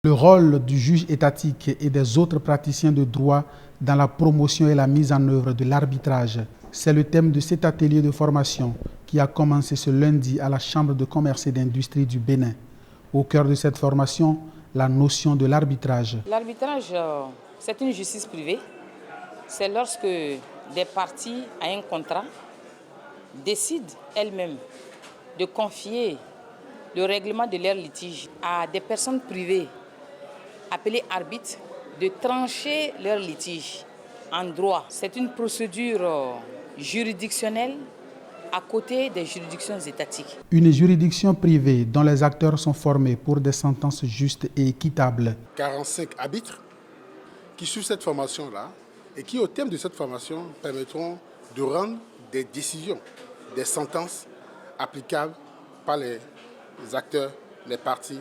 Le rôle du juge étatique et des autres praticiens de droit dans la promotion et la mise en œuvre de l'arbitrage, c'est le thème de cet atelier de formation qui a commencé ce lundi à la Chambre de commerce et d'industrie du Bénin. Au cœur de cette formation, la notion de l'arbitrage. L'arbitrage, c'est une justice privée. C'est lorsque des parties à un contrat décident elles-mêmes de confier le règlement de leur litige à des personnes privées appelées arbitres, de trancher leur litige en droit. C'est une procédure juridictionnelle à côté des juridictions étatiques. Une juridiction privée dont les acteurs sont formés pour des sentences justes et équitables. 45 arbitres qui suivent cette formation-là et qui, au terme de cette formation, permettront de rendre des décisions, des sentences applicables par les acteurs, les parties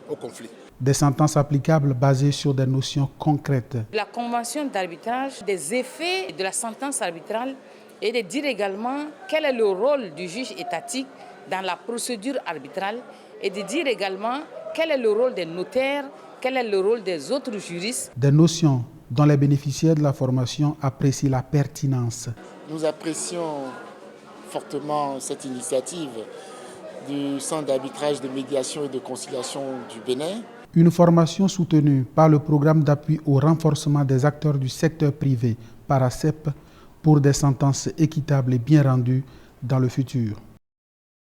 au conflit. Des sentences applicables basées sur des notions concrètes. La convention d'arbitrage, des effets de la sentence arbitrale et de dire également quel est le rôle du juge étatique dans la procédure arbitrale et de dire également quel est le rôle des notaires, quel est le rôle des autres juristes. Des notions dont les bénéficiaires de la formation apprécient la pertinence. Nous apprécions fortement cette initiative du Centre d'arbitrage, de médiation et de conciliation du Bénin. Une formation soutenue par le programme d'appui au renforcement des acteurs du secteur privé, PARACEP, pour des sentences équitables et bien rendues dans le futur.